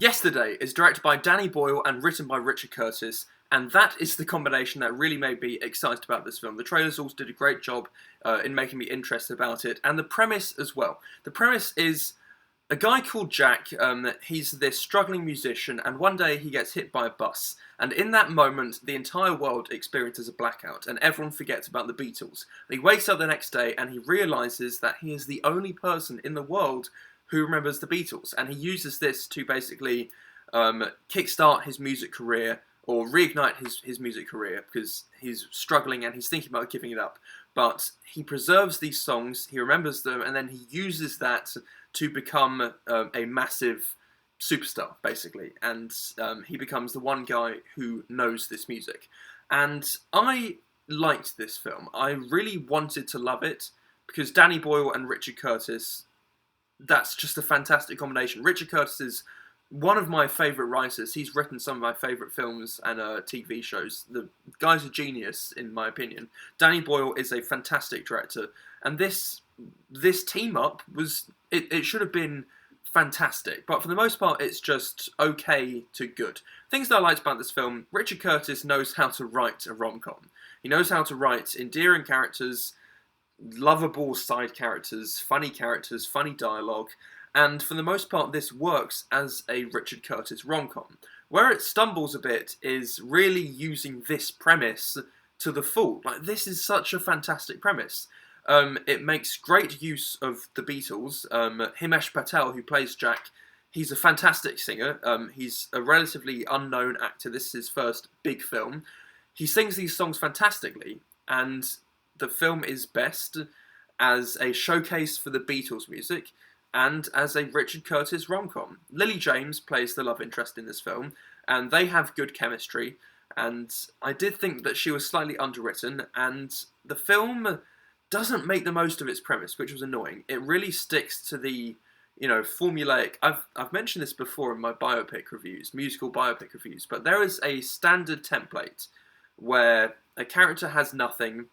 Yesterday is directed by Danny Boyle and written by Richard Curtis, and that is the combination that really made me excited about this film. The trailers also did a great job in making me interested about it, and the premise as well. The premise is a guy called Jack. He's this struggling musician, and one day he gets hit by a bus, and in that moment the entire world experiences a blackout, and everyone forgets about the Beatles. And he wakes up the next day and he realises that he is the only person in the world who remembers the Beatles, and he uses this to basically kickstart his music career, or reignite his music career, because he's struggling and he's thinking about giving it up. But he preserves these songs, he remembers them, and then he uses that to become a massive superstar, basically. And he becomes the one guy who knows this music. And I liked this film. I really wanted to love it, because Danny Boyle and Richard Curtis, that's just a fantastic combination. Richard Curtis is one of my favourite writers. He's written some of my favourite films and TV shows. The guy's a genius, in my opinion. Danny Boyle is a fantastic director. And this team-up was... It should have been fantastic. But for the most part, it's just okay to good. Things that I liked about this film: Richard Curtis knows how to write a rom-com. He knows how to write endearing characters, lovable side characters, funny dialogue, and for the most part this works as a Richard Curtis rom-com. Where it stumbles a bit is really using this premise to the full. Like, this is such a fantastic premise. It makes great use of the Beatles. Himesh Patel, who plays Jack, he's a fantastic singer. He's a relatively unknown actor. This is his first big film. He sings these songs fantastically, and the film is best as a showcase for the Beatles music and as a Richard Curtis rom-com. Lily James plays the love interest in this film, and they have good chemistry, and I did think that she was slightly underwritten, and the film doesn't make the most of its premise, which was annoying. It really sticks to the, formulaic... I've mentioned this before in my biopic reviews, musical biopic reviews, but there is a standard template where a character has nothing,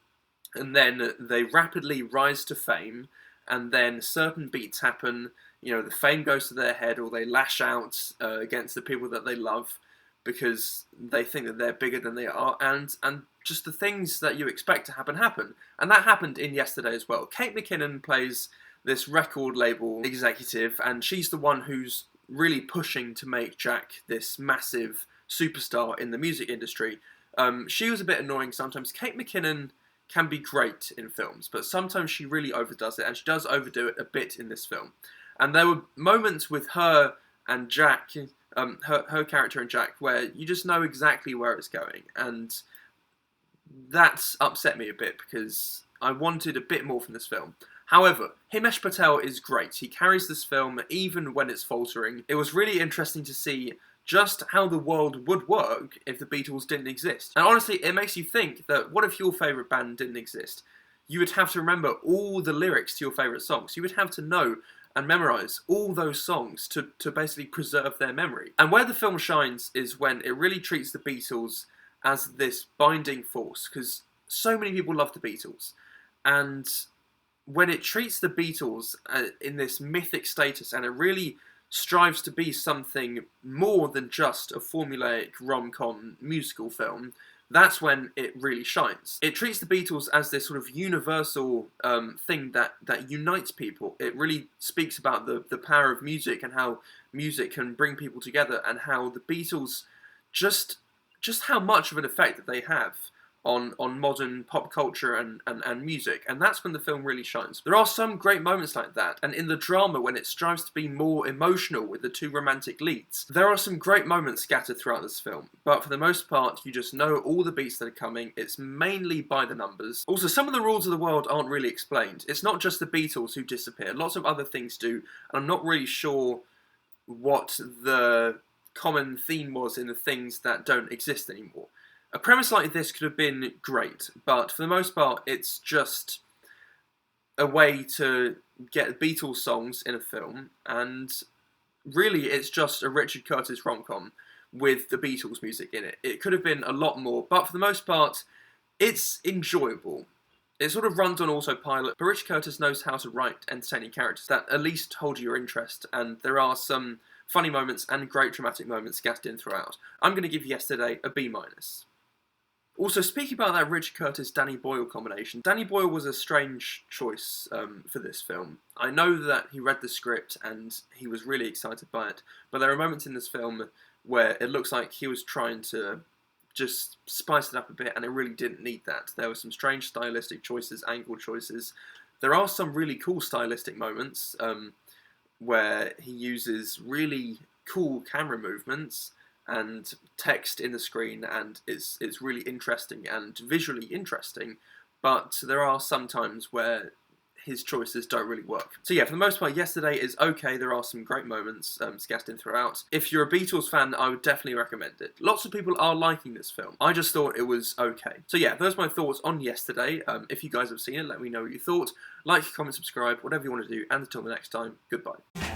and then they rapidly rise to fame, and then certain beats happen, the fame goes to their head, or they lash out against the people that they love because they think that they're bigger than they are, and just the things that you expect to happen. And that happened in Yesterday as well. Kate McKinnon plays this record label executive, and she's the one who's really pushing to make Jack this massive superstar in the music industry. She was a bit annoying sometimes. Kate McKinnon can be great in films, but sometimes she really overdoes it, and she does overdo it a bit in this film. And there were moments with her and Jack, her character and Jack, where you just know exactly where it's going, and that's upset me a bit because I wanted a bit more from this film. However, Himesh Patel is great. He carries this film even when it's faltering. It was really interesting to see just how the world would work if the Beatles didn't exist. And honestly, it makes you think that what if your favourite band didn't exist? You would have to remember all the lyrics to your favourite songs. You would have to know and memorise all those songs to basically preserve their memory. And where the film shines is when it really treats the Beatles as this binding force, because so many people love the Beatles. And when it treats the Beatles in this mythic status, and it really strives to be something more than just a formulaic rom-com musical film, that's when it really shines. It treats the Beatles as this sort of universal thing that unites people. It really speaks about the power of music and how music can bring people together, and how the Beatles, just how much of an effect that they have on modern pop culture and music, and that's when the film really shines. There are some great moments like that, and in the drama, when it strives to be more emotional with the two romantic leads, there are some great moments scattered throughout this film, but for the most part, you just know all the beats that are coming. It's mainly by the numbers. Also, some of the rules of the world aren't really explained. It's not just the Beatles who disappear, lots of other things do, and I'm not really sure what the common theme was in the things that don't exist anymore. A premise like this could have been great, but for the most part, it's just a way to get Beatles songs in a film, and really it's just a Richard Curtis rom-com with the Beatles music in it. It could have been a lot more, but for the most part, it's enjoyable. It sort of runs on autopilot, but Richard Curtis knows how to write entertaining characters that at least hold your interest, and there are some funny moments and great dramatic moments scattered in throughout. I'm going to give Yesterday a B-. Also, speaking about that Richard Curtis-Danny Boyle combination, Danny Boyle was a strange choice for this film. I know that he read the script and he was really excited by it, but there are moments in this film where it looks like he was trying to just spice it up a bit, and it really didn't need that. There were some strange stylistic choices, angle choices. There are some really cool stylistic moments where he uses really cool camera movements and text in the screen, and it's really interesting and visually interesting, but there are some times where his choices don't really work. So yeah, for the most part, Yesterday is okay. There are some great moments scattered in throughout. If you're a Beatles fan, I would definitely recommend it. Lots of people are liking this film. I just thought it was okay. So yeah, those are my thoughts on Yesterday. If you guys have seen it, let me know what you thought. Like, comment, subscribe, whatever you want to do, and until the next time, goodbye.